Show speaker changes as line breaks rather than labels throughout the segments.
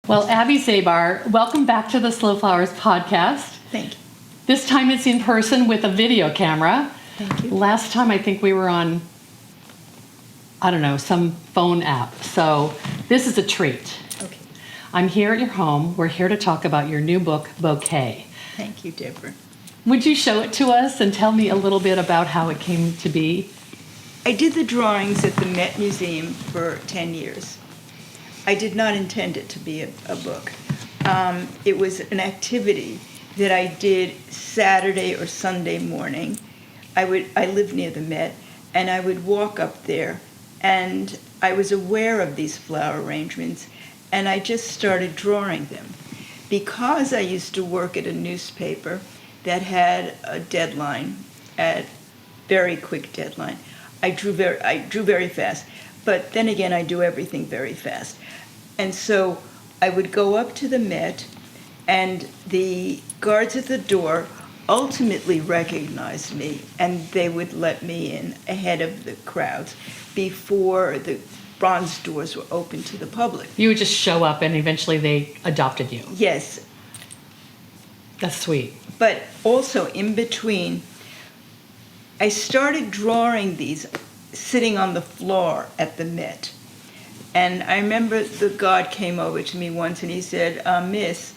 Well, Abbie Zabar, welcome back to the Slow Flowers podcast.
Thank you.
This time it's in person with a video camera.
Thank you.
Last time I think we were on, some phone app. So this is a treat.
Okay.
I'm here at your home. We're here to talk about your new book, Bouquet.
Thank you, Deborah.
Would you show it to us and tell me a little bit about how it came to be?
I did the drawings at the Met Museum for 10 years. I did not intend it to be a book. It was an activity that I did Saturday or Sunday morning. I lived near the Met, and I would walk up there, and I was aware of these flower arrangements, and I just started drawing them. Because I used to work at a newspaper that had a deadline, a very quick deadline, I drew very fast. But then again, I do everything very fast. And so I would go up to the Met, and the guards at the door ultimately recognized me, and they would let me in ahead of the crowds before the bronze doors were open to the public.
You would just show up and eventually they adopted you.
Yes.
That's sweet.
But also in between, I started drawing these sitting on the floor at the Met. And I remember the guard came over to me once and he said, Miss,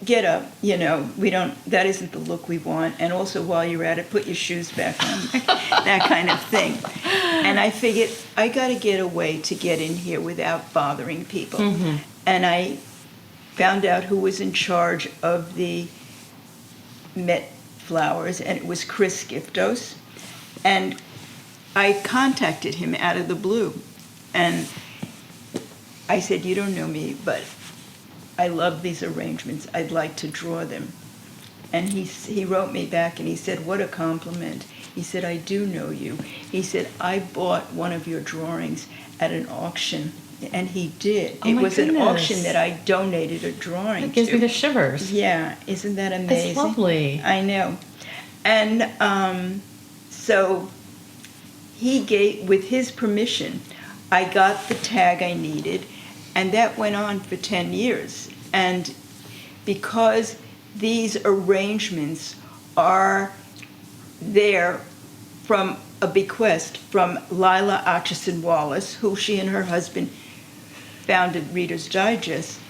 get up, that isn't the look we want. And also while you're at it, put your shoes back on, that kind of thing. And I figured, I got to get a way to get in here without bothering people. Mm-hmm. And I found out who was in charge of the Met flowers, and it was Chris Giftos. And I contacted him out of the blue. And I said, you don't know me, but I love these arrangements. I'd like to draw them. And he wrote me back and he said, what a compliment. He said, I do know you. He said, I bought one of your drawings at an auction. And he did.
Oh,
it
my
was
goodness.
an auction that I donated a drawing
It gives
to.
me the shivers.
Yeah, isn't that amazing?
It's lovely.
I know. And so he gave, with his permission, I got the tag I needed, and that went on for 10 years. And because these arrangements are there from a bequest from Lila Atchison Wallace, who she and her husband founded Reader's Digest,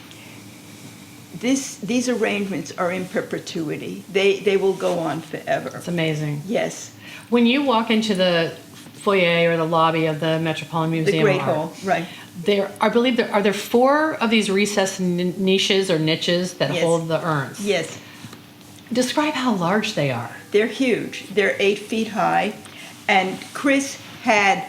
these arrangements are in perpetuity. They will go on forever.
It's amazing.
Yes.
When you walk into the foyer or the lobby of the Metropolitan Museum,
The Great Hall, right.
Are there 4 of these recessed niches or niches that
Yes.
hold the urns?
Yes.
Describe how large they are.
They're huge. They're 8 feet high. And Chris had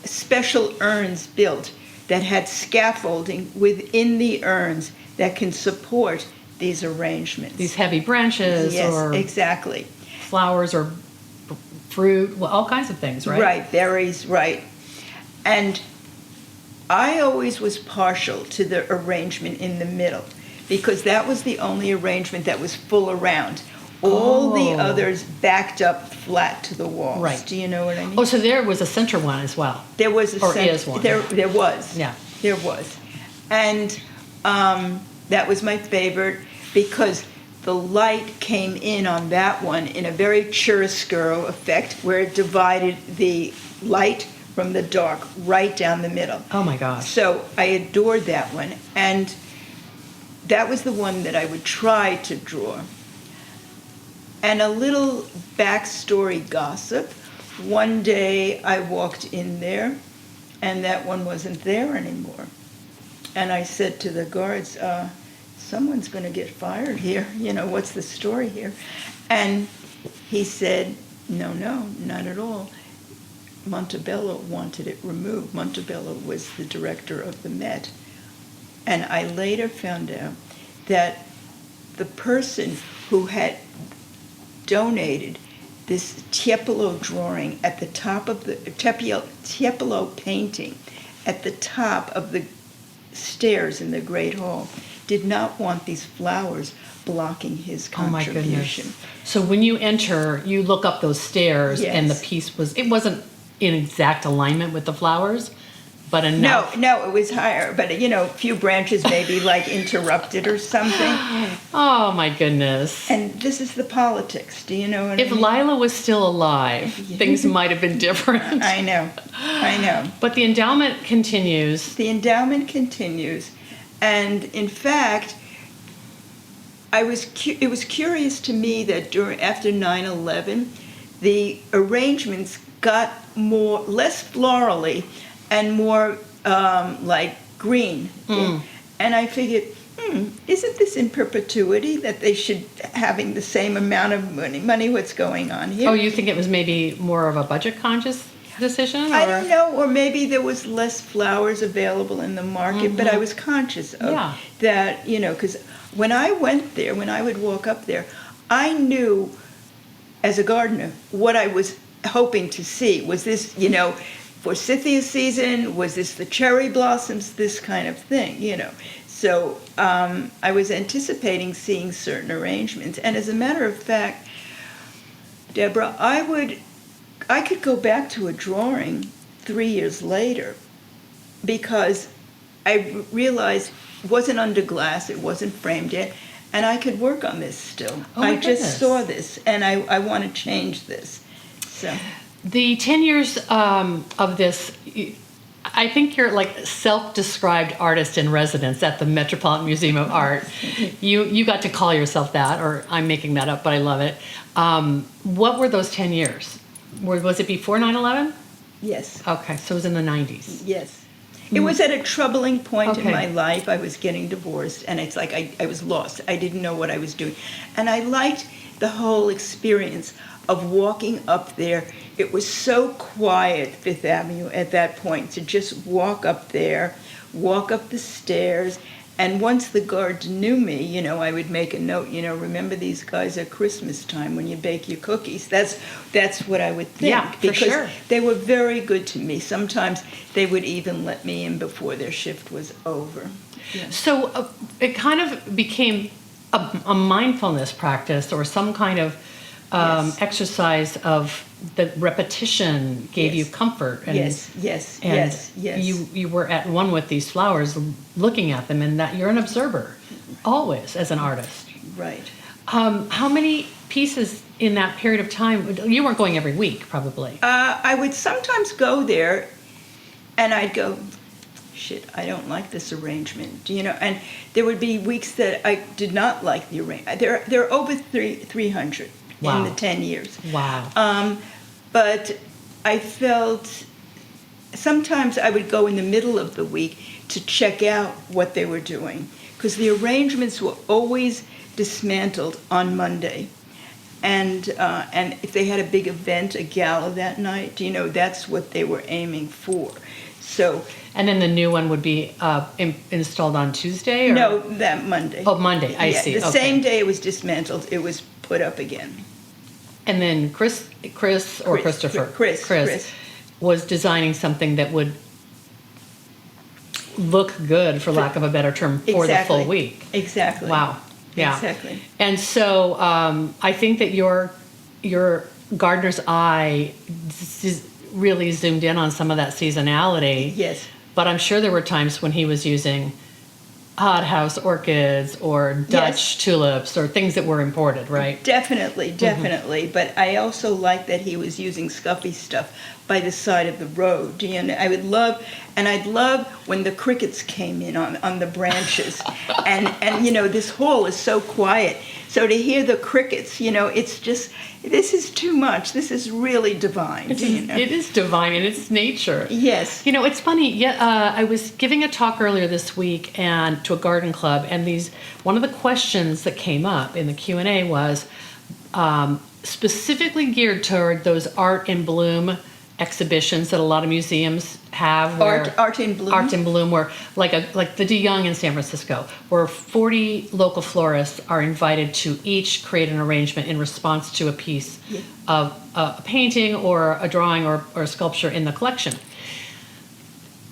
special urns built that had scaffolding within the urns that can support these arrangements.
These heavy branches
Yes,
or
exactly.
flowers or fruit, well, all kinds of things, right?
Right, berries, right. And I always was partial to the arrangement in the middle because that was the only arrangement that was full around. All the others backed up flat to the walls.
Right.
Do you know what I mean?
Oh, so there was a center one as well.
There was a
Or
center.
is one.
There was.
Yeah.
There was. And that was my favorite because the light came in on that one in a very chiaroscuro effect where it divided the light from the dark right down the middle.
Oh my gosh.
So I adored that one. And that was the one that I would try to draw. And a little backstory gossip. One day I walked in there and that one wasn't there anymore. And I said to the guards, someone's going to get fired here. What's the story here? And he said, no, not at all. Montebello wanted it removed. Montebello was the director of the Met. And I later found out that the person who had donated this Tiepolo drawing at the top of the Tiepolo painting at the top of the stairs in the Great Hall did not want these flowers blocking his contribution.
Oh my goodness. So when you enter, you look up those stairs
Yes.
and the piece wasn't in exact alignment with the flowers? but enough.
No, it was higher, but a few branches maybe like interrupted or something.
Oh my goodness.
And this is the politics. Do you know what
If
I mean?
Lila was still alive, things might have been different.
I know.
But the endowment continues.
The endowment continues, and in fact, it was curious to me that after 9/11, the arrangements got less florally and more like green. And I figured, isn't this in perpetuity that they should having the same amount of money? What's going on here?
Oh, you think it was maybe more of a budget conscious decision?
I don't know, or maybe there was less flowers available in the market, but I was conscious of that, because when I went there, when I would walk up there, I knew as a gardener what I was hoping to see. Was this, forsythia season? Was this the cherry blossoms? This kind of thing, So I was anticipating seeing certain arrangements. And as a matter of fact, Deborah, I could go back to a drawing 3 years later because I realized it wasn't under glass, it wasn't framed yet, and I could work on this still. I just saw this, and I want to change this. So
the 10 years of this, I think you're like self-described artist in residence at the Metropolitan Museum of Art. You got to call yourself that, or I'm making that up, but I love it. What were those 10 years? Was it before 9/11?
Yes.
Okay, so it was in the 90s.
Yes. It was at a troubling point in
Okay.
my life. I was getting divorced, and it's like I was lost. I didn't know what I was doing. And I liked the whole experience of walking up there. It was so quiet, Fifth Avenue, at that point, to just walk up there, walk up the stairs. And once the guards knew me, I would make a note, remember these guys at Christmas time when you bake your cookies. That's what I would think.
Yeah, for
because
sure.
they were very good to me. Sometimes they would even let me in before their shift was over. Yeah.
So it kind of became a mindfulness practice or some kind of
Yes.
exercise of the repetition gave you
Yes.
comfort. And,
Yes.
You were at one with these flowers, looking at them, and that you're an observer, always, as an artist.
Right.
How many pieces in that period of time? You weren't going every week, probably.
I would sometimes go there, and I'd go, shit, I don't like this arrangement, and there would be weeks that I did not like the arrangement. There are over 300 in the 10 years.
Wow.
But I felt sometimes I would go in the middle of the week to check out what they were doing, because the arrangements were always dismantled on Monday. And if they had a big event, a gala that night, that's what they were aiming for. So.
And then the new one would be installed on Tuesday? Or?
No, that Monday.
Oh, Monday. I see.
The same day it was dismantled, it was put up again.
And then Chris was designing something that would look good, for lack of a better term, for the full week.
Exactly.
Wow. Yeah.
Exactly.
And so I think that your gardener's eye really zoomed in on some of that seasonality.
Yes.
But I'm sure there were times when he was using hothouse orchids or Dutch tulips or things that were imported, right?
Definitely. But I also like that he was using scuffy stuff by the side of the road. I'd love when the crickets came in on the branches. and this hall is so quiet. So to hear the crickets, it's just, this is too much. This is really divine.
It is divine and it's nature.
Yes.
It's funny. Yeah, I was giving a talk earlier this week and to a garden club, and one of the questions that came up in the Q&A was specifically geared toward those art in bloom exhibitions that a lot of museums have.
Art in bloom.
Art in bloom, where like the De Young in San Francisco, where 40 local florists are invited to each create an arrangement in response to a piece of a painting or a drawing or a sculpture in the collection.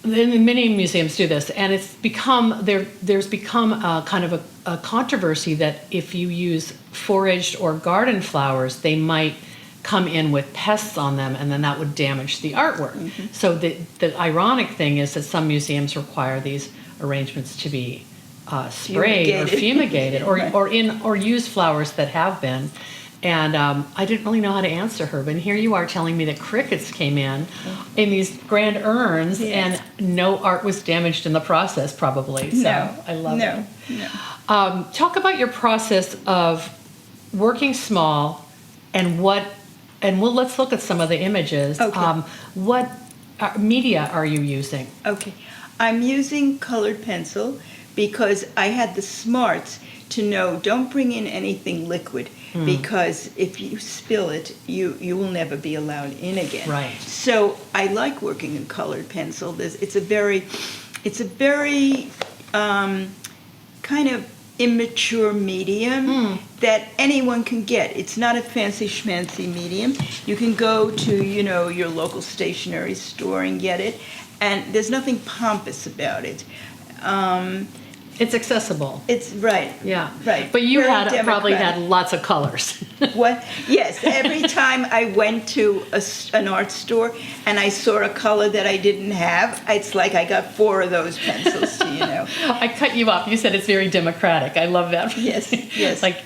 And many museums do this, and it's become there's become a kind of a controversy that if you use foraged or garden flowers, they might come in with pests on them, and then that would damage the artwork. So the ironic thing is that some museums require these arrangements to be sprayed or fumigated,
Right.
or use flowers that have been. And I didn't really know how to answer her, but here you are telling me that crickets came in these grand urns, and no art was damaged in the process, probably. So I love it.
No.
Talk about your process of working small, and let's look at some of the images.
Okay.
What media are you using?
Okay. I'm using colored pencil because I had the smarts to know don't bring in anything liquid because if you spill it, you will never be allowed in again.
Right.
So I like working in colored pencil. It's a very kind of immature medium that anyone can get. It's not a fancy schmancy medium. You can go to, your local stationery store and get it, and there's nothing pompous about it.
It's accessible.
It's right.
Yeah.
Right.
But you
Very
probably had
democratic.
lots of colors.
What? Yes. Every time I went to an art store and I saw a color that I didn't have, it's like I got 4 of those pencils.
I cut you off. You said it's very democratic. I love that.
Yes. Yes.
Like,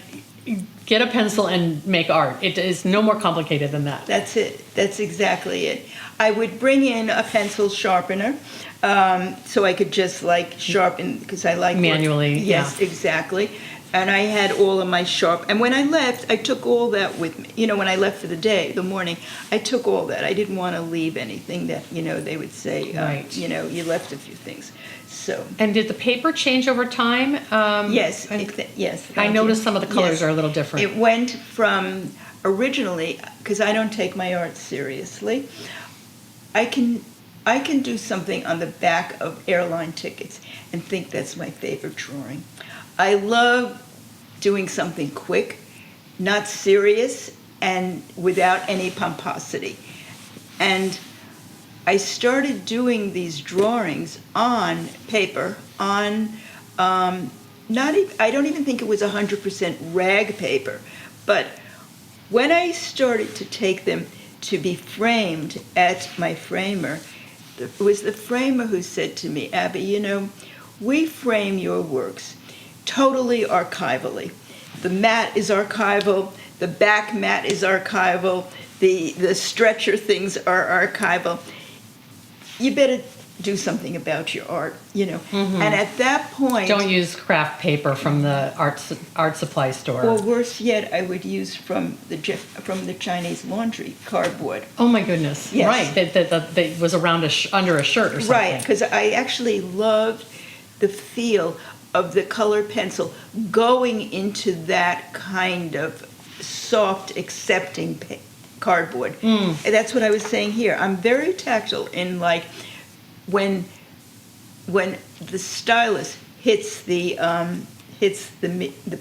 get a pencil and make art. It is no more complicated than that.
That's it. That's exactly it. I would bring in a pencil sharpener so I could just sharpen because I like
Manually,
Yes, exactly. And I had all of my and when I left, I took all that with me. When I left for the morning, I took all that. I didn't want to leave anything that, they would say,
Right.
You left a few things. So.
And did the paper change over time?
Yes, yes.
I
thank you.
noticed some of the colors
Yes.
are a little different.
It went from originally, because I don't take my art seriously, I can do something on the back of airline tickets and think that's my favorite drawing. I love doing something quick, not serious, and without any pomposity. And I started doing these drawings on paper, on I don't even think it was 100% rag paper, but when I started to take them to be framed at my framer, it was the framer who said to me, Abbie, we frame your works totally archivally. The mat is archival, the back mat is archival, the stretcher things are archival. You better do something about your art, And at that point...
Don't use craft paper from the art supply store.
Or worse yet, I would use from the Chinese laundry, cardboard.
Oh my goodness!
Yes.
Right, that was around under a shirt or something.
Right, because I actually loved the feel of the colored pencil going into that kind of soft, accepting cardboard. And that's what I was saying here. I'm very tactile in when the stylus hits the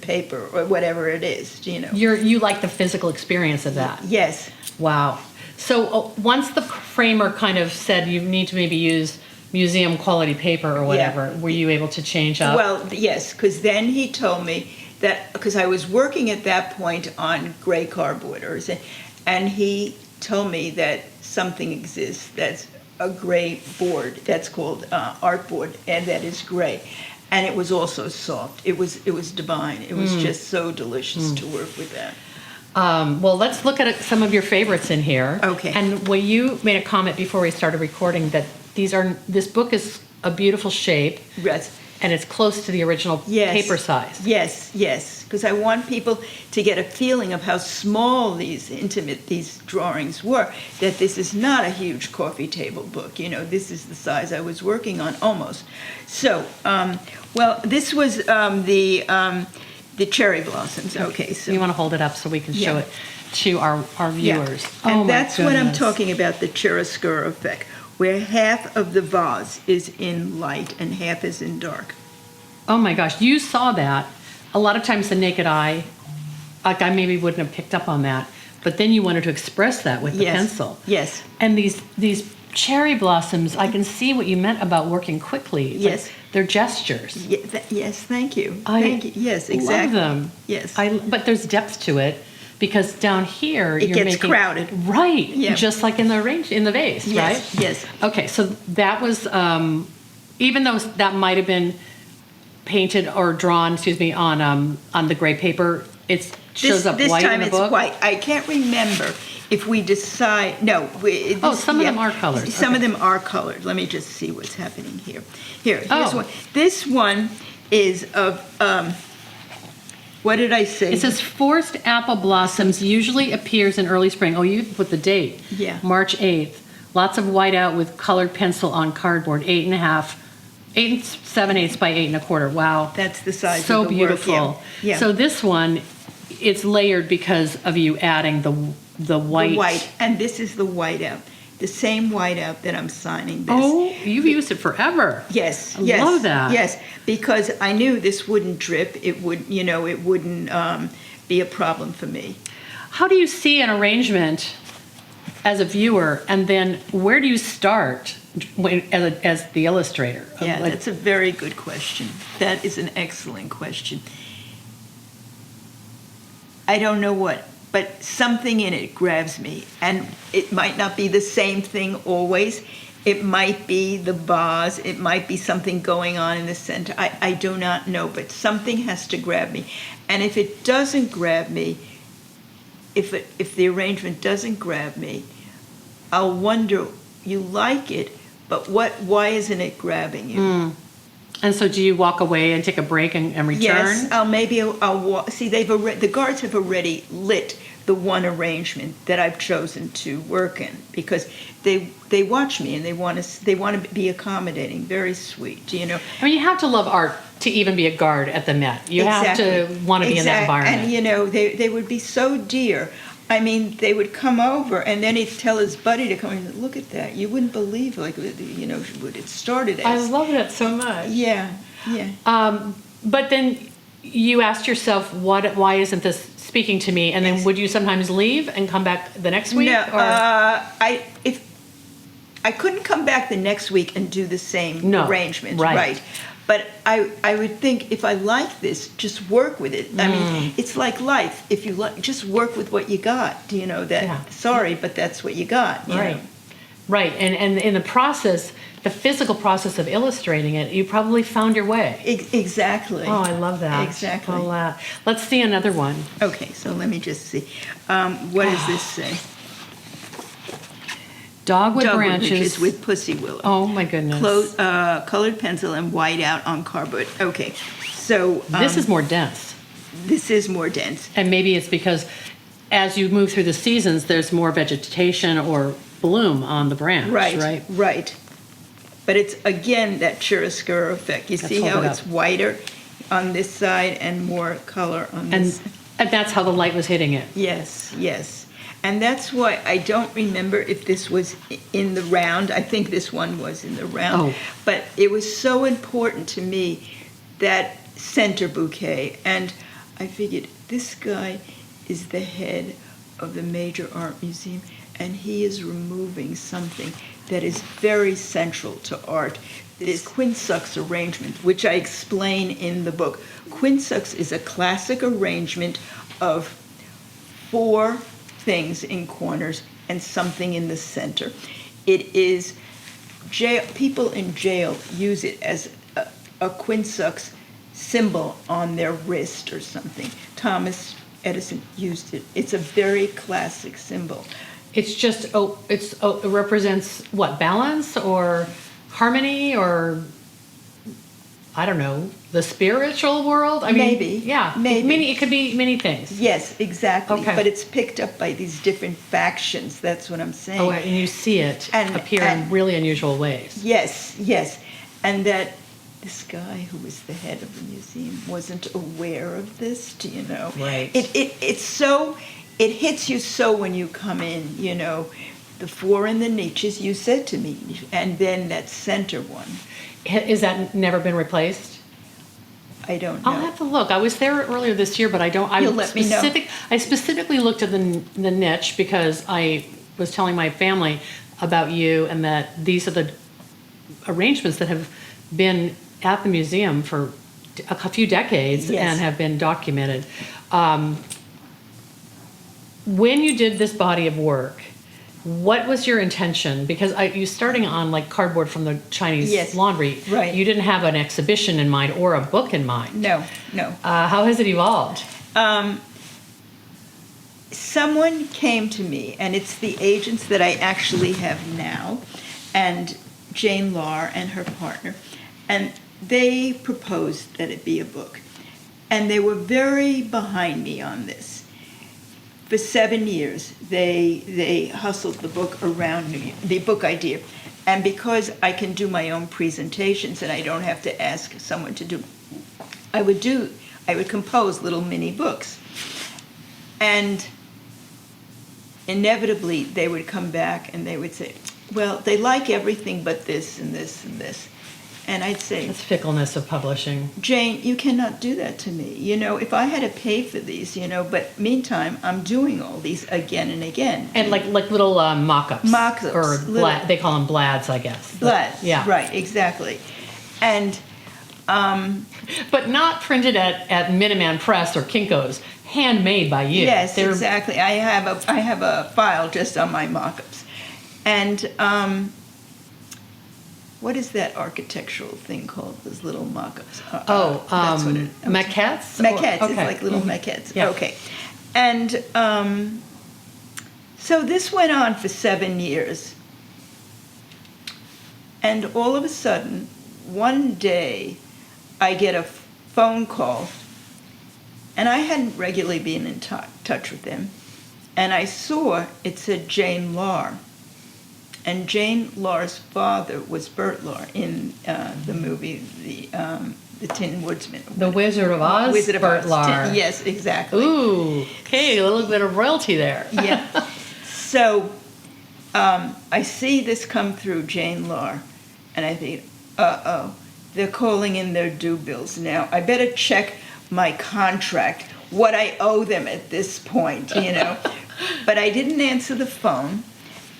paper or whatever it is,
You like the physical experience of that.
Yes.
Wow. So once the framer kind of said you need to maybe use museum quality paper or whatever, were you able to change up?
Well, yes, because then he told me that, because I was working at that point on gray cardboard, and he told me that something exists that's a gray board, that's called artboard, and that is gray. And it was also soft. It was divine. It was just so delicious to work with that.
Well, let's look at some of your favorites in here.
Okay.
And you made a comment before we started recording that this book is a beautiful shape.
Yes.
And it's close to the original paper size.
Yes, yes, because I want people to get a feeling of how small these drawings were, that this is not a huge coffee table book. This is the size I was working on, almost. So, this was the cherry blossoms. Okay, so...
You want to hold it up so we can show it to our viewers.
Yeah. And
my
that's what I'm
goodness.
talking about, the chiaroscuro effect, where half of the vase is in light and half is in dark.
Oh my gosh, you saw that. A lot of times the naked eye, I maybe wouldn't have picked up on that, but then you wanted to express that with the pencil.
Yes.
And these cherry blossoms, I can see what you meant about working quickly.
Yes.
They're gestures.
Yes, thank you.
I
Thank you. Yes, exactly.
love them.
Yes.
But there's depth to it. because down here
It
you're
gets
making
crowded.
right,
Yeah.
just like in the vase,
Yes,
right?
yes.
Okay, so that was even though that might have been painted or drawn, on the gray paper, it shows up
this
white
time
in the
it's
book.
white. I can't remember if we decide. No.
Some of them are colored.
Some of
Okay.
them are colored. Let me just see what's happening here. Here's
Oh.
one. This one is of. What did I say?
It says forced apple blossoms usually appears in early spring. Oh, you put the date.
Yeah.
March 8th. Lots of whiteout with colored pencil on cardboard, 8 7/8 by 8 1/4. Wow.
That's the size
So
of the
beautiful.
work. Yeah.
So this one, it's layered because of you adding the white.
The white, and this is the whiteout. The same whiteout that I'm signing this.
Oh, you've used it forever.
Yes,
I
yes,
love that.
Yes, because I knew this wouldn't drip. It wouldn't be a problem for me.
How do you see an arrangement as a viewer, and then where do you start as the illustrator?
Yeah,
Like-
that's a very good question. That is an excellent question. I don't know what, but something in it grabs me, and it might not be the same thing always. It might be the vase. It might be something going on in the center. I do not know, but something has to grab me. And if it doesn't grab me, if the arrangement doesn't grab me, I'll wonder, you like it, but why isn't it grabbing you?
And so do you walk away and take a break and return?
Yes, I'll walk. See, the guards have already lit the one arrangement that I've chosen to work in, because they watch me and they want to be accommodating, very sweet, you know.
I mean, you have to love art to even be a guard at the Met. You have to want to be in that environment.
And you know, they would be so dear. I mean, they would come over, and then he'd tell his buddy to come and look at that. You wouldn't believe, like, you know, what it started as.
I love it so much.
Yeah, yeah.
But then you asked yourself, why isn't this speaking to me? And then would you sometimes leave and come back the next week?
No,
or?
if I couldn't come back the next week and do the same arrangement,
right.
But I would think, if I like this, just work with it. I mean, it's like life. If you just work with what you got. You know that.
Yeah.
Sorry, but that's what you got. You
Right.
know?
Right. And in the process, the physical process of illustrating it, you probably found your way.
Exactly.
Oh, I love that.
Exactly.
Well, let's see another one.
Okay, so let me just see. What does this say?
Dogwood
Dogwood
branches
with pussy willow.
Oh my goodness.
Colored pencil and whiteout on cardboard. Okay, so
This is more dense.
This is more dense.
And maybe it's because as you move through the seasons, there's more vegetation or bloom on the branch, right?
Right. But it's, again, that chiaroscuro effect. You
Let's
see
hold
how
it
it's
up.
whiter on this side and more color on
And,
this.
and that's how the light was hitting it.
Yes, yes. And that's why I don't remember if this was in the round. I think this one was in the round.
Oh.
But it was so important to me, that center bouquet. And I figured, this guy is the head of the major art museum, and he is removing something that is very central to art. This quinsux arrangement, which I explain in the book. Quinsux is a classic arrangement of 4 things in corners and something in the center. It is people in jail use it as a quinsux symbol on their wrist or something. Thomas Edison used it. It's a very classic symbol.
It's just, it represents what, balance or harmony or, I don't know, the spiritual world? I mean,
Maybe,
yeah.
maybe.
It could be many things.
Yes, exactly.
Okay.
But it's picked up by these different factions. That's what I'm saying.
Oh, and you see it appear in really unusual ways.
Yes, yes. And that this guy who was the head of the museum wasn't aware of this, do you know?
Right.
It's so, it hits you so when you come in, you know, the 4 in the niches you said to me, and then that center one.
Is that never been replaced?
I don't know.
I'll have to look. I was there earlier this year, but I don't.
You'll let me know.
I specifically looked at the niche because I was telling my family about you, and that these are the arrangements that have been at the museum for a few decades
Yes.
and have been documented. when you did this body of work, what was your intention? Because you starting on like cardboard from the Chinese
Yes.
laundry.
Right.
You didn't have an exhibition in mind or a book in mind.
No.
How has it evolved?
Someone came to me, and it's the agents that I actually have now, and Jane Lahr and her partner, and they proposed that it be a book. And they were very behind me on this. For 7 years, they hustled the book around me, the book idea. And because I can do my own presentations and I don't have to ask someone to do, I would compose little mini books. And inevitably, they would come back and they would say, well, they like everything but this and this and this. And I'd say,
That's fickleness of publishing.
Jane, you cannot do that to me. If I had to pay for these, but meantime, I'm doing all these again and again.
And like little mock-ups.
Mock-ups,
Or
little-
they call them blads, I guess.
Blads,
Yeah.
right, exactly. And
But not printed at Minuteman Press or Kinko's. Handmade by you.
yes, exactly. I have a file just on my mock-ups. And what is that architectural thing called? Those little mock-ups. That's what it-
maquettes?
Maquettes.
Okay.
It's like little maquettes.
Yeah.
Okay. And so this went on for 7 years. And all of a sudden, one day, I get a phone call, and I hadn't regularly been in touch with them. And I saw it said Jane Lahr. And Jane Lahr's father was Bert Lahr in the movie, the Tin Woodsman.
The Wizard of Oz,
Wizard of
Bert
Oz.
Lahr.
Yes, exactly.
Ooh, okay, a little bit of royalty there.
Yeah. So I see this come through Jane Lahr, and I think, uh-oh, they're calling in their due bills now. I better check my contract, what I owe them at this point, But I didn't answer the phone,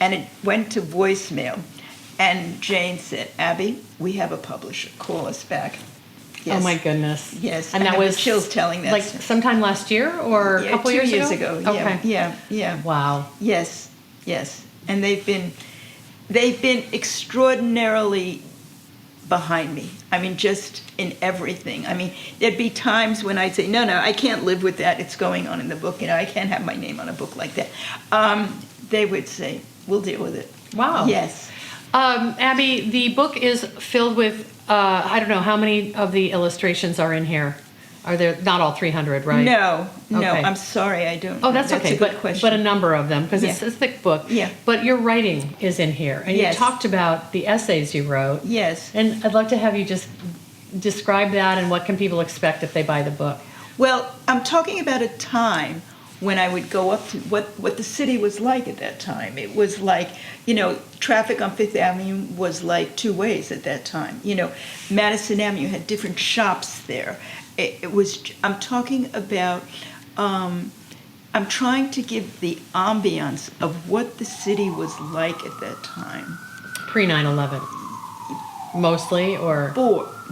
and it went to voicemail. And Jane said, Abbie, we have a publisher. Call us back. Yes.
Oh my goodness.
Yes.
And
I
that
have the
was
chills telling that.
like sometime last year or a couple
2
years
ago.
Okay.
Yeah.
Wow.
Yes. And they've been extraordinarily behind me. I mean, just in everything. I mean, there'd be times when I'd say, no, I can't live with that. It's going on in the book. I can't have my name on a book like that. They would say, we'll deal with it.
Wow.
Yes.
Abbie, the book is filled with, I don't know, how many of the illustrations are in here? Are there, not all 300, right?
No.
Okay.
I'm sorry, I don't.
Oh, that's okay.
a good question.
But a number of them, because it's
Yeah.
a thick book.
Yeah.
But your writing is in here. And
Yes.
you talked about the essays you wrote.
Yes.
And I'd love to have you just describe that and what can people expect if they buy the book.
Well, I'm talking about a time when I would go up to what the city was like at that time. It was like, traffic on Fifth Avenue was like two ways at that time. Madison Avenue had different shops there. It was, I'm talking about, I'm trying to give the ambiance of what the city was like at that time.
Pre 9/11. Mostly, or?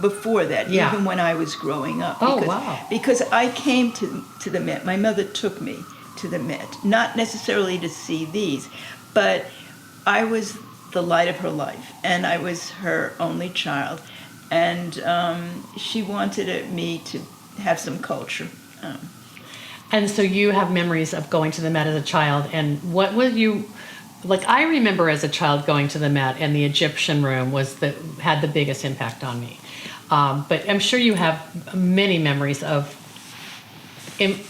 Before that,
Yeah.
even when I was growing up.
Oh, wow.
Because I came to the Met. My mother took me to the Met, not necessarily to see these, but I was the light of her life, and I was her only child, and she wanted me to have some culture.
And so you have memories of going to the Met as a child, and what was you, like I remember as a child going to the Met, and the Egyptian room had the biggest impact on me. But I'm sure you have many memories of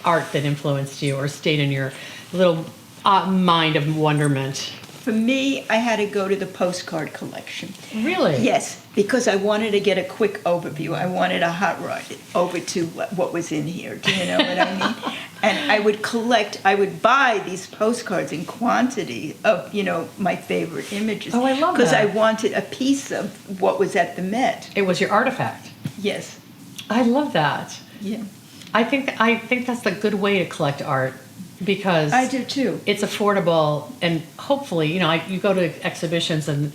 art that influenced you or stayed in your little mind of wonderment.
For me, I had to go to the postcard collection.
Really?
Yes, because I wanted to get a quick overview. I wanted a hot ride over to what was in here. Do you know what I mean? And I would buy these postcards in quantity of, my favorite images.
Oh, I love that.
Because I wanted a piece of what was at the Met.
It was your artifact.
Yes.
I love that.
Yeah.
I think that's a good way to collect art, because
I do too.
it's affordable, and hopefully, you go to exhibitions and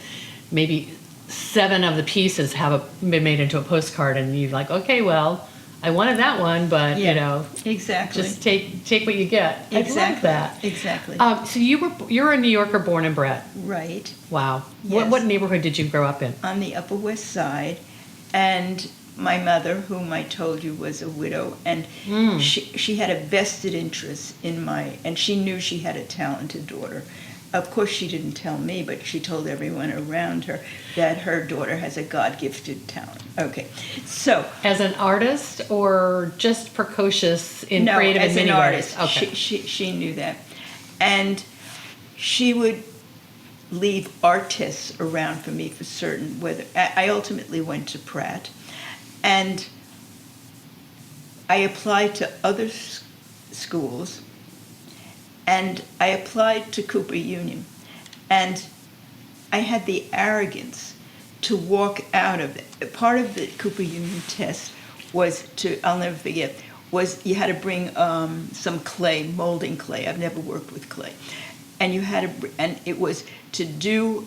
maybe 7 of the pieces have been made into a postcard, and you're like, okay, well, I wanted that one, but
Yeah.
you know,
Exactly.
just take what you get. I
Exactly.
like that.
Exactly.
So you're a New Yorker, born and bred.
Right.
Wow.
Yes.
What neighborhood did you grow up in?
On the Upper West Side, and my mother, whom I told you was a widow, and she had a vested interest in and she knew she had a talented daughter. Of course, she didn't tell me, but she told everyone around her that her daughter has a God-gifted talent. Okay, so
As an artist or just precocious in
no,
creative
as
and many
an artist,
ways? Okay.
she knew that, and she would leave art tests around for me for certain. Whether I ultimately went to Pratt, and I applied to other schools, and I applied to Cooper Union, and I had the arrogance to walk out of it. Part of the Cooper Union test was I'll never forget, was you had to bring some clay, molding clay. I've never worked with clay. And and it was to do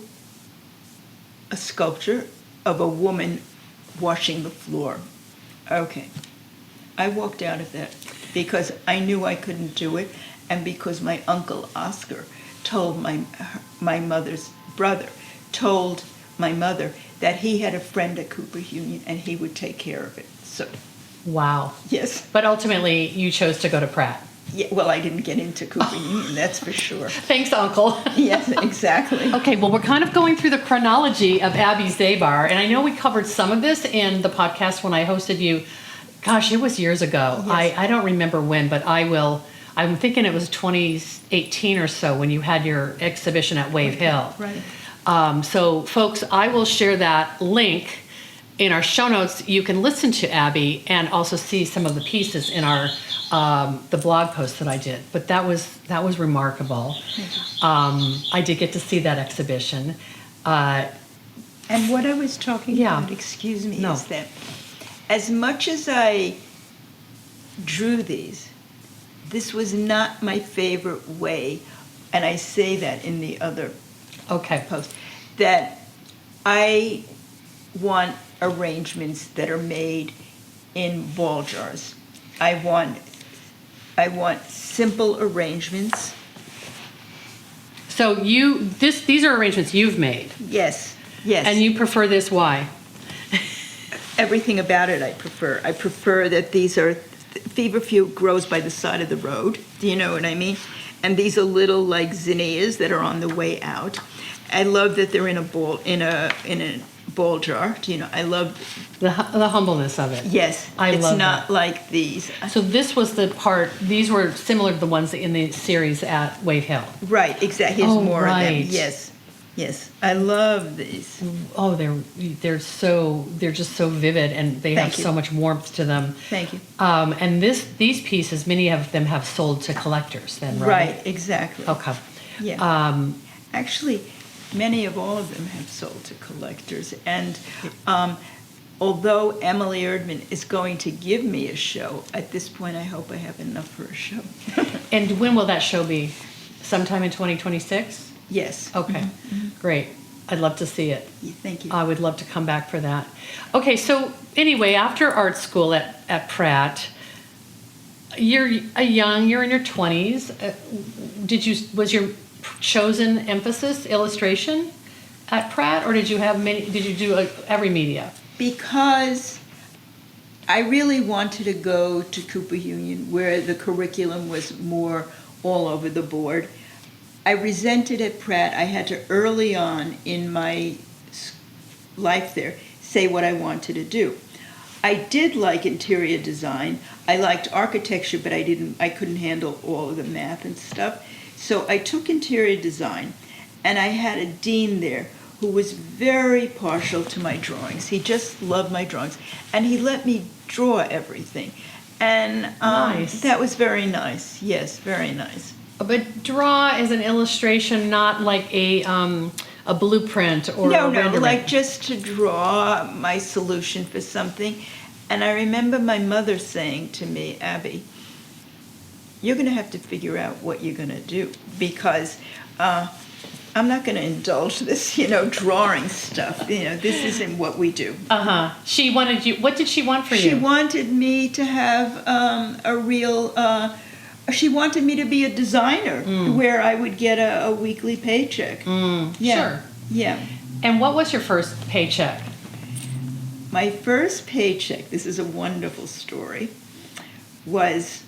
a sculpture of a woman washing the floor. Okay. I walked out of that because I knew I couldn't do it, and because my uncle Oscar told my mother's brother told my mother that he had a friend at Cooper Union and he would take care of it. So,
Wow.
yes.
But ultimately, you chose to go to Pratt.
Yeah, well, I didn't get into Cooper Union, that's for sure.
Thanks, Uncle.
Yes, exactly.
Okay, well, we're kind of going through the chronology of Abbie Zabar, and I know we covered some of this in the podcast when I hosted you. Gosh, it was years ago.
Yes.
I don't remember when, but I'm thinking it was 2018 or so when you had your exhibition at Wave Hill.
Right.
So, folks, I will share that link in our show notes. You can listen to Abbie and also see some of the pieces in our the blog post that I did. But that was remarkable. I did get to see that exhibition.
And what I was talking
Yeah.
about, excuse me,
No.
is that as much as I drew these, this was not my favorite way, and I say that in the other
Okay.
post, that I want arrangements that are made in ball jars. I want simple arrangements.
So these are arrangements you've made,
Yes, yes.
and you prefer this. Why?
Everything about it I prefer. I prefer that these are, feverfew grows by the side of the road. Do you know what I mean? And these are little like zinnias that are on the way out. I love that they're in a ball jar. Do you know? I love.
The humbleness of it.
Yes,
I
it's
love
not
that.
like these.
So this was the part. These were similar to the ones in the series at Wave Hill.
Right, exactly. Here's
Oh,
more of
right.
them. Yes, yes. I love these.
Oh, they're just so vivid, and they have
Thank you.
so much warmth to them.
Thank you.
And these pieces, many of them have sold to collectors. Then, right?
Right, exactly.
Okay.
Yeah. Actually, many of all of them have sold to collectors. And although Emily Erdman is going to give me a show, at this point I hope I have enough for a show.
And when will that show be? Sometime in 2026?
Yes.
Okay, great. I'd love to see it.
Yeah, thank you.
I would love to come back for that. Okay, so anyway, after art school at Pratt, you're you're in your 20s. Was your chosen emphasis illustration at Pratt, or did you do every media?
Because I really wanted to go to Cooper Union where the curriculum was more all over the board. I resented at Pratt. I had to early on in my life there say what I wanted to do. I did like interior design. I liked architecture, but I couldn't handle all of the math and stuff. So I took interior design, and I had a dean there who was very partial to my drawings. He just loved my drawings, and he let me draw everything. And
Nice.
That was very nice. Yes, very nice.
But draw as an illustration, not like a blueprint or
No,
a rendering.
like just to draw my solution for something. And I remember my mother saying to me, Abbie, you're going to have to figure out what you're going to do, because I'm not going to indulge this, drawing stuff. This isn't what we do.
She wanted you. What did she want for
She
you?
wanted me to have she wanted me to be a designer where I would get a weekly paycheck. Yeah.
Sure.
Yeah.
And what was your first paycheck?
My first paycheck, this is a wonderful story, was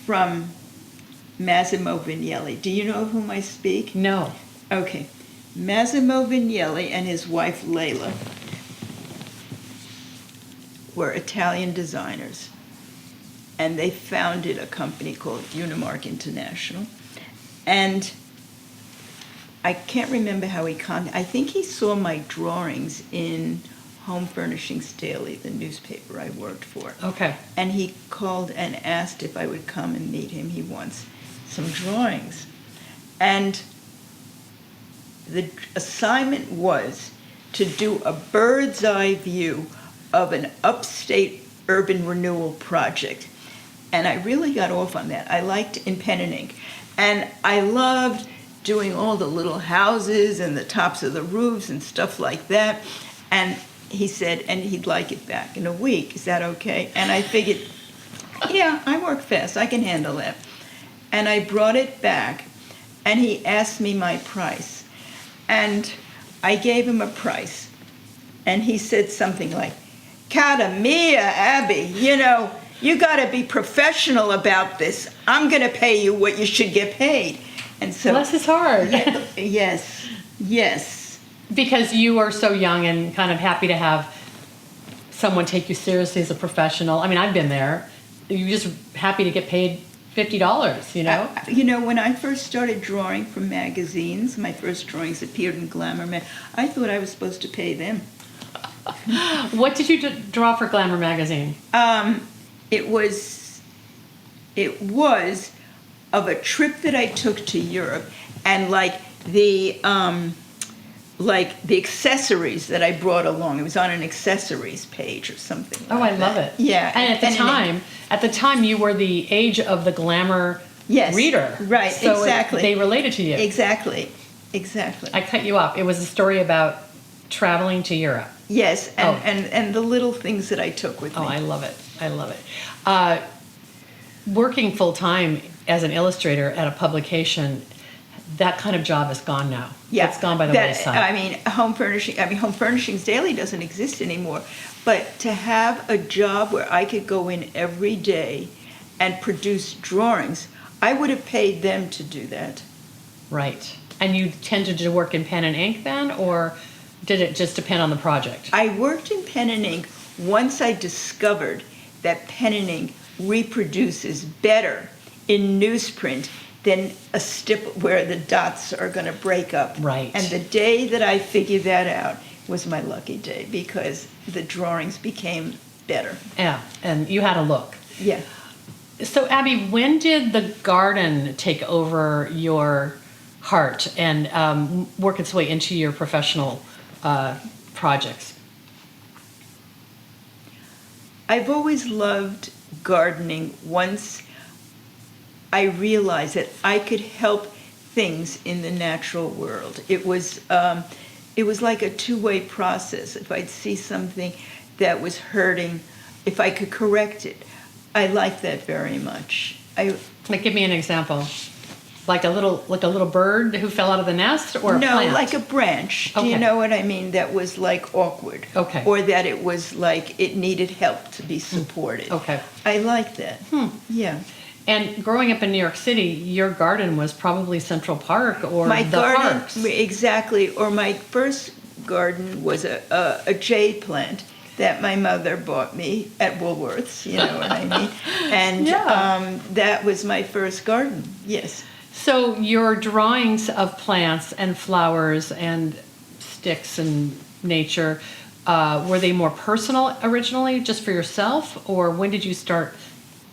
from Massimo Vignelli. Do you know of whom I speak?
No.
Okay. Massimo Vignelli and his wife Leila were Italian designers, and they founded a company called Unimark International. And I can't remember how he I think he saw my drawings in Home Furnishings Daily, the newspaper I worked for.
Okay.
And he called and asked if I would come and meet him. He wants some drawings. And the assignment was to do a bird's eye view of an upstate urban renewal project. And I really got off on that. I liked in pen and ink. And I loved doing all the little houses and the tops of the roofs and stuff like that. And he said, and he'd like it back in a week. Is that okay? And I figured, yeah, I work fast. I can handle that. And I brought it back, and he asked me my price. And I gave him a price. And he said something like, "Cara mia, Abbie, you got to be professional about this. I'm going to pay you what you should get paid." And so,
Bless his heart.
Yes.
Because you are so young and kind of happy to have someone take you seriously as a professional. I mean, I've been there. You're just happy to get paid $50,
when I first started drawing for magazines, my first drawings appeared in Glamour I thought I was supposed to pay them.
What did you draw for Glamour magazine?
It was of a trip that I took to Europe, and the accessories that I brought along. It was on an accessories page or something.
Oh, I love it.
Yeah.
And at the time, you were the age of the Glamour reader.
Right.
So
exactly.
They related to you.
Exactly.
I cut you off. It was a story about traveling to Europe.
Yes, and the little things that I took with me.
Oh, I love it. Working full time as an illustrator at a publication, that kind of job is gone now.
Yeah,
it's gone by the wayside.
Home Furnishings Daily doesn't exist anymore. But to have a job where I could go in every day and produce drawings, I would have paid them to do that.
Right. And you tended to work in pen and ink then, or did it just depend on the project?
I worked in pen and ink once I discovered that pen and ink reproduces better in newsprint than a stipple where the dots are going to break up.
Right.
And the day that I figured that out was my lucky day, because the drawings became better.
Yeah, and you had a look.
Yeah.
So, Abbie, when did the garden take over your heart and work its way into your professional projects?
I've always loved gardening. Once I realized that I could help things in the natural world. It was like a two-way process. If I'd see something that was hurting, if I could correct it, I liked that very much.
Give me an example. Like a little bird who fell out of the nest, or a plant?
No, like a branch.
Okay.
Do you know what I mean? That was awkward.
Okay.
Or that it was it needed help to be supported.
Okay.
I like that. Yeah.
And growing up in New York City, your garden was probably Central Park or
my
the
garden,
parks.
Exactly. Or my first garden was a jade plant that my mother bought me at Woolworths. You know what I mean? And that was my first garden. Yes.
So your drawings of plants and flowers and sticks and nature, were they more personal originally, just for yourself, or when did you start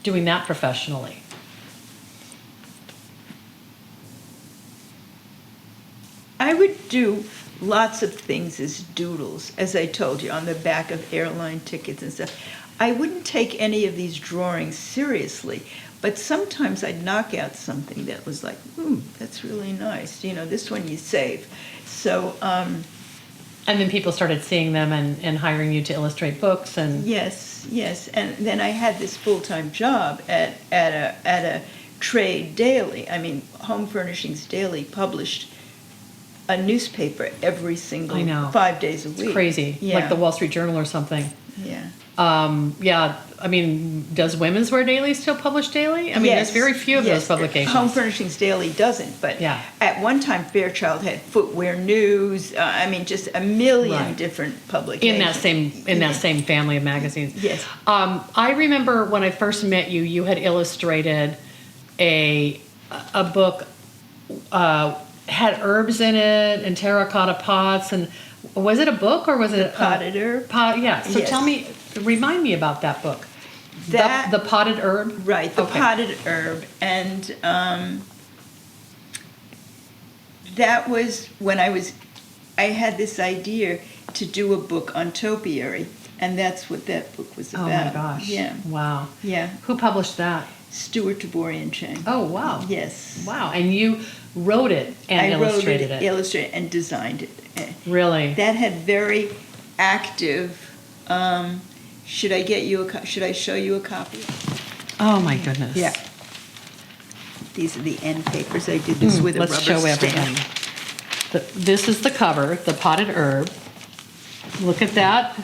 doing that professionally?
I would do lots of things as doodles, as I told you, on the back of airline tickets and stuff. I wouldn't take any of these drawings seriously, but sometimes I'd knock out something that was like, that's really nice. You know, this one you save. So,
And then people started seeing them and hiring you to illustrate books and
yes. And then I had this full-time job at a trade daily. I mean, Home Furnishings Daily published a newspaper every single
I know.
5 days a week.
it's crazy,
Yeah.
like the Wall Street Journal or something.
Yeah.
Yeah, I mean, does Women's Wear Daily still publish daily? I mean,
Yes,
there's very few of those
yes.
publications.
Home Furnishings Daily doesn't, but
Yeah.
at one time Fairchild had Footwear News. I mean, just a million
Right.
different publications.
in that same family of magazines.
Yes.
I remember when I first met you, you had illustrated a book, had herbs in it and terracotta pots, and was it a book or was it
Potted herb.
Yeah. So
Yes.
remind me about that book.
That-
the potted herb.
Right, the
Okay.
potted herb. And that was when I had this idea to do a book on topiary, and that's what that book was
Oh
about.
my gosh.
Yeah,
Wow.
yeah.
Who published that?
Stuart Taborian Chang.
Oh wow.
Yes.
Wow. And you wrote it and illustrated it.
illustrated and designed it.
Really?
That had very active. Should I get you should I show you a copy?
Oh my goodness.
Yeah. These are the end papers. I did this with a
Let's
rubber
show
stamp.
everybody. This is the cover, the potted herb. Look at that.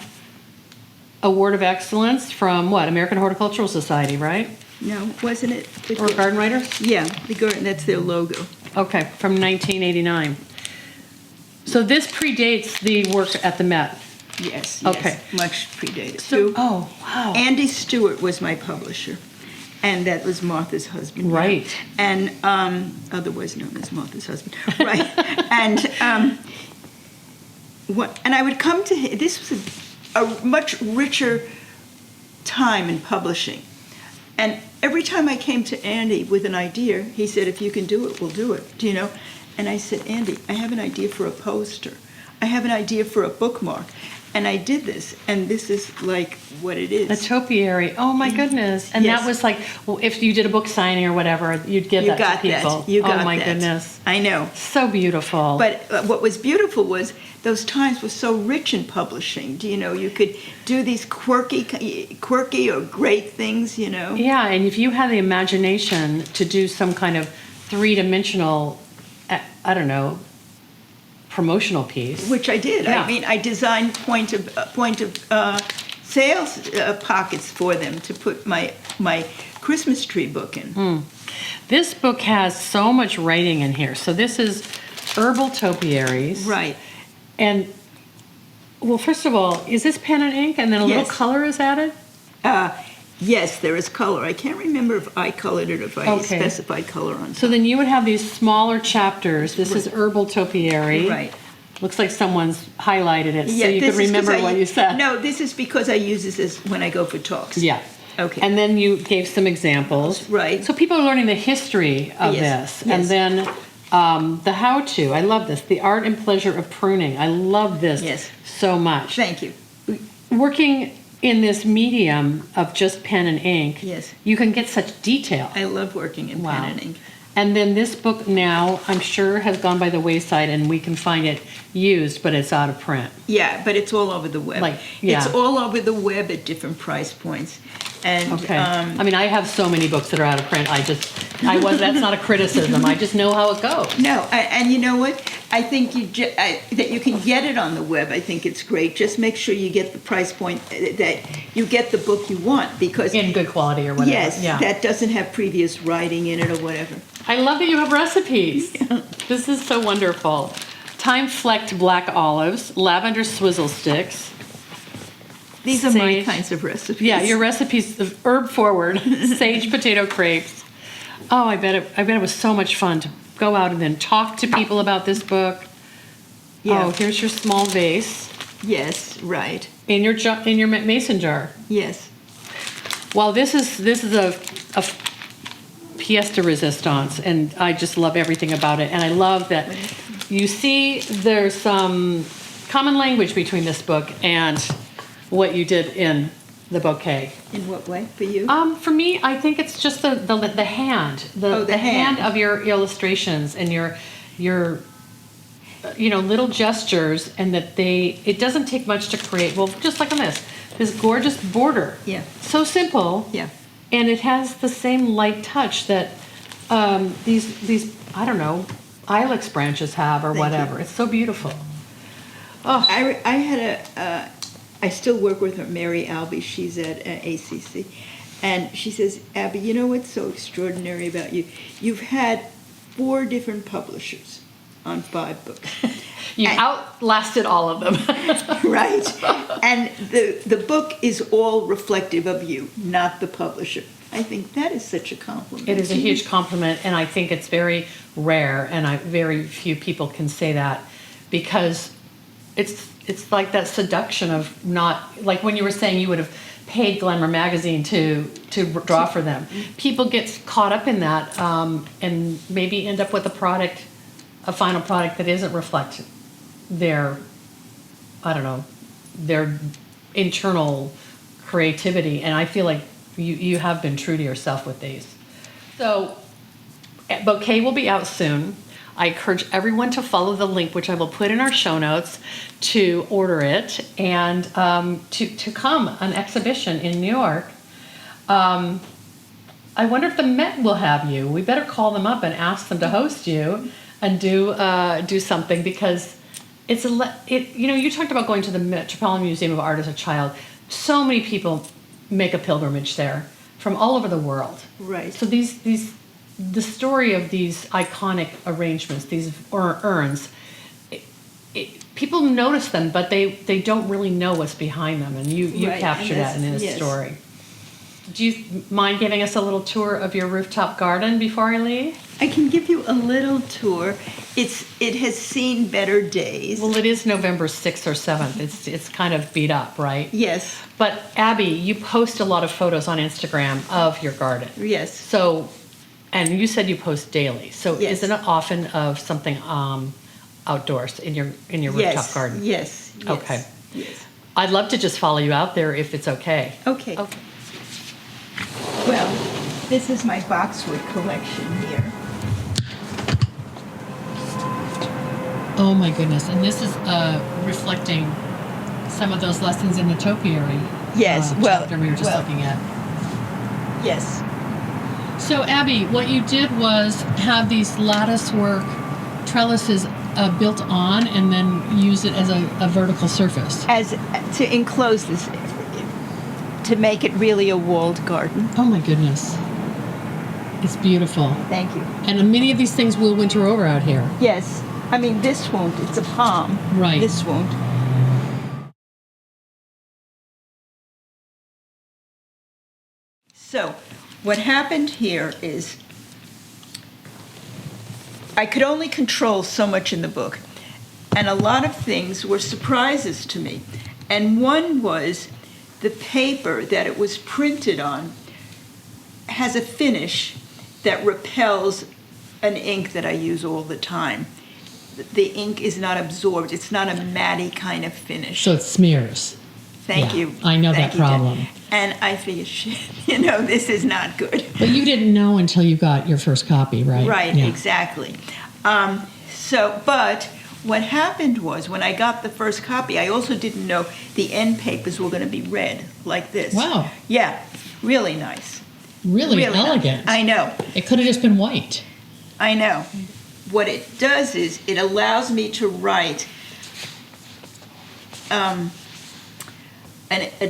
Award of Excellence from what? American Horticultural Society, right?
No, wasn't it?
Or Garden Writers?
Yeah, the garden. That's their logo.
Okay, from 1989. So this predates the work at the Met.
Yes.
Okay.
Much predated.
So, oh, wow.
Andy Stewart was my publisher, and that was Martha's husband.
Right.
And otherwise known as Martha's husband. Right. And and I would come to him. This was a much richer time in publishing, and every time I came to Andy with an idea, he said, "If you can do it, we'll do it." Do you know? And I said, "Andy, I have an idea for a poster. I have an idea for a bookmark." And I did this, and this is like what it is.
A topiary. Oh my goodness. And
Yes.
that was like, well, if you did a book signing or whatever, you'd give
You
that
got
to people.
that. You got
oh my
that.
goodness.
I know.
So beautiful.
But what was beautiful was those times were so rich in publishing. Do you know, you could do these quirky or great things, you know.
Yeah, and if you had the imagination to do some kind of three-dimensional, I don't know, promotional piece.
Which I did.
Yeah.
I mean, I designed point of sales pockets for them to put my Christmas tree book in.
This book has so much writing in here. So this is herbal topiaries.
Right.
And, well, first of all, is this pen and ink and then a little
Yes.
color is added?
Yes, there is color. I can't remember if I colored it or if I
Okay.
specified color on
So then you would have these smaller chapters. This is
Right.
herbal topiary.
Right.
Looks like someone's highlighted it so you
this
could
is 'cause
remember what you said.
No, this is because I use this as when I go for talks.
Yeah.
Okay.
And then you gave some examples.
Right.
So people are learning the history of
Yes,
this. And
yes.
then the how-to. I love this. The art and pleasure of pruning. I love this
Yes.
so much.
Thank you.
Working in this medium of just pen and ink,
Yes.
you can get such detail.
I love working in
Wow.
pen and ink.
And then this book now, I'm sure, has gone by the wayside and we can find it used, but it's out of print.
Yeah, but it's all over the web.
Like, yeah.
It's all over the web at different price points. And
Okay. I mean, I have so many books that are out of print. That's not a criticism. I just know how it goes.
no, and you know what? I think that you can get it on the web. I think it's great. Just make sure you get the price point that you get the book you want, because
In good quality or whatever.
yes,
Yeah.
that doesn't have previous writing in it or whatever.
I love that you have recipes. This is so wonderful. Time-flecked black olives, lavender swizzle sticks.
These are my
Sage.
kinds of recipes.
Yeah, your recipes of herb forward, sage potato crepes. Oh, I bet it was so much fun to go out and then talk to people about this book.
Yeah.
Oh, here's your small vase
Yes, right.
in your mason jar.
Yes.
Well, this is a pièce de résistance, and I just love everything about it. And I love that you see there's some common language between this book and what you did in the bouquet.
In what way for you?
For me, I think it's just the hand, the hand of your illustrations and your little gestures, and that it doesn't take much to create. Well, just like on this gorgeous border.
Yeah.
So simple.
Yeah.
And it has the same light touch that these I don't know, ilex branches have or whatever. It's so beautiful. Oh,
I still work with her, Mary Albee. She's at ACC. And she says, Abbie, you know what's so extraordinary about you? You've had 4 different publishers on 5 books.
You outlasted all of them.
Right. And the book is all reflective of you, not the publisher. I think that is such a compliment.
It is a huge compliment, and I think it's very rare, and very few people can say that, because it's like that seduction of not, like when you were saying you would have paid Glamour magazine to draw for them. People get caught up in that, and maybe end up with a final product that isn't reflect their, I don't know, their internal creativity. And I feel like you have been true to yourself with these. So Bouquet will be out soon. I encourage everyone to follow the link, which I will put in our show notes, to order it and to come an exhibition in New York. I wonder if the Met will have you. We better call them up and ask them to host you and do something, because you talked about going to the Metropolitan Museum of Art as a child. So many people make a pilgrimage there from all over the world.
Right.
So the story of these iconic arrangements, these urns, people notice them, but they don't really know what's behind them, and you
Right.
capture that in a story. Do you mind giving us a little tour of your rooftop garden before I leave?
I can give you a little tour. It has seen better days.
Well, it is November 6th or 7th. It's kind of beat up, right?
Yes.
But Abbie, you post a lot of photos on Instagram of your garden.
Yes.
So, and you said you post daily. So
Yes.
isn't it often of something outdoors in your rooftop garden?
Yes.
Okay.
Yes.
I'd love to just follow you out there if it's okay.
Okay.
Okay.
Well, this is my boxwood collection here.
Oh my goodness! And this is reflecting some of those lessons in the topiary.
Yes.
Chapter we were just looking at.
Yes.
So Abbie, what you did was have these lattice work trellises built on, and then use it as a vertical surface.
As to enclose this area, to make it really a walled garden.
Oh my goodness! It's beautiful.
Thank you.
And many of these things will winter over out here.
Yes. I mean, this won't. It's a palm.
Right.
This won't. So, what happened here is I could only control so much in the book, and a lot of things were surprises to me. And one was the paper that it was printed on has a finish that repels an ink that I use all the time. The ink is not absorbed. It's not a matty kind of finish.
So it smears.
Thank
Yeah,
you.
I know
Thank
that
you, Jen.
problem.
And I figured, shit, this is not good.
But you didn't know until you got your first copy, right?
Right,
Yeah.
exactly. But what happened was, when I got the first copy, I also didn't know the end papers were going to be red, like this.
Wow.
Yeah, really nice.
Really
Nice.
elegant.
I know.
It could have just been white.
I know. What it does is it allows me to write a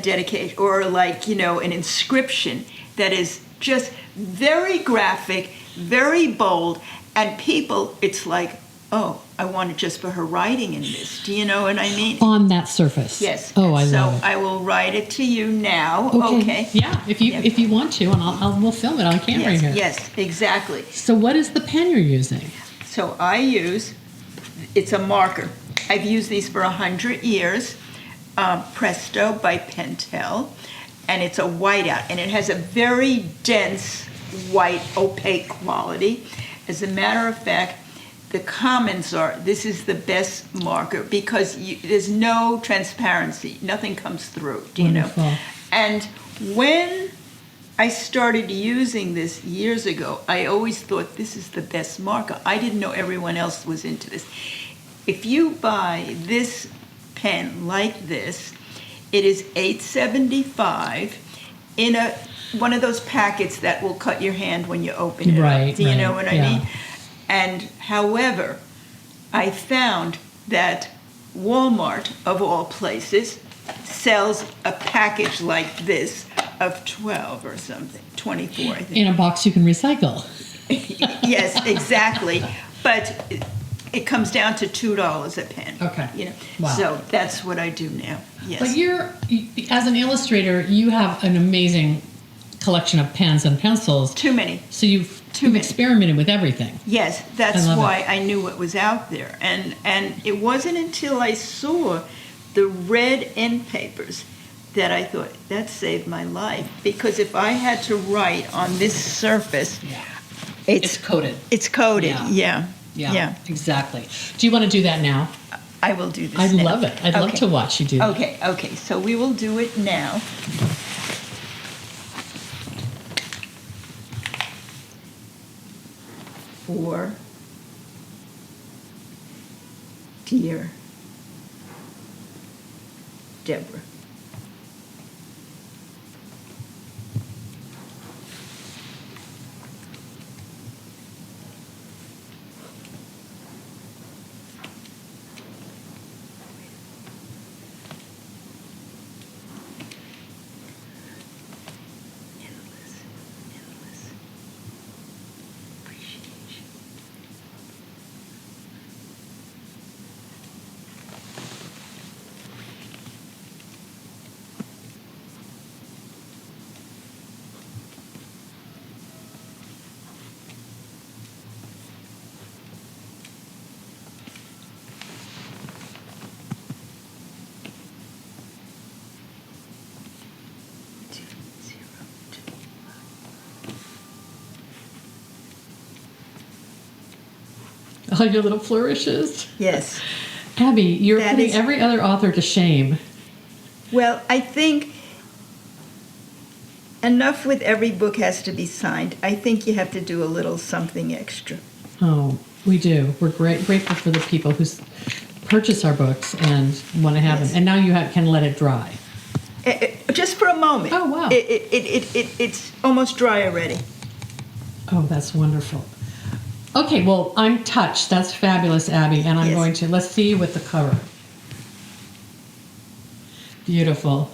dedication, or an inscription that is just very graphic, very bold, and people, it's like, oh, I want it just for her writing in this. Do you know what I mean?
On that surface.
Yes.
Oh, I love it.
So I will write it to you now. Okay.
Yeah, if you want to, and we'll film it on camera
Yes,
here.
yes, exactly.
So what is the pen you're using?
So it's a marker. I've used these for 100 years. Presto by Pentel, and it's a whiteout, and it has a very dense white opaque quality. As a matter of fact, the comments are, this is the best marker because there's no transparency, nothing comes through, do you
Wonderful.
know? And when I started using this years ago, I always thought this is the best marker. I didn't know everyone else was into this. If you buy this pen like this, it is $8.75 in one of those packets that will cut your hand when you open it.
Right,
Do you know
right,
what I
yeah.
mean? And however, I found that Walmart, of all places, sells a package like this of 12 or something, 24, I think.
In a box you can recycle.
Yes, exactly. But it comes down to $2 a pen.
Okay.
You know,
Wow.
so that's what I do now. Yes.
But as an illustrator, you have an amazing collection of pens and pencils.
Too many.
So you've
many.
experimented with everything.
Yes, that's
I love
why
it.
I knew what was out there. And it wasn't until I saw the red end papers that I thought, that saved my life. Because if I had to write on this surface,
It's coated.
It's coated,
Yeah. Yeah, exactly. Do you want to do that now?
I will do this
I
now.
love it. I'd love
Okay.
to watch you do that.
Okay, so we will do it now. For dear Deborah. Endless appreciation.
Oh, your little flourishes.
Yes.
Abbie, you're
That
putting
is-
every other author to shame.
Well, I think enough with every book has to be signed. I think you have to do a little something extra.
Oh, we do. We're grateful for the people who purchase our books and want to have
Yes.
them. And now you can let it dry.
Just for a moment.
Oh, wow.
It's almost dry already.
Oh, that's wonderful. Okay, well, I'm touched. That's fabulous, Abbie. And I'm
Yes.
going to, let's see you with the cover. Beautiful.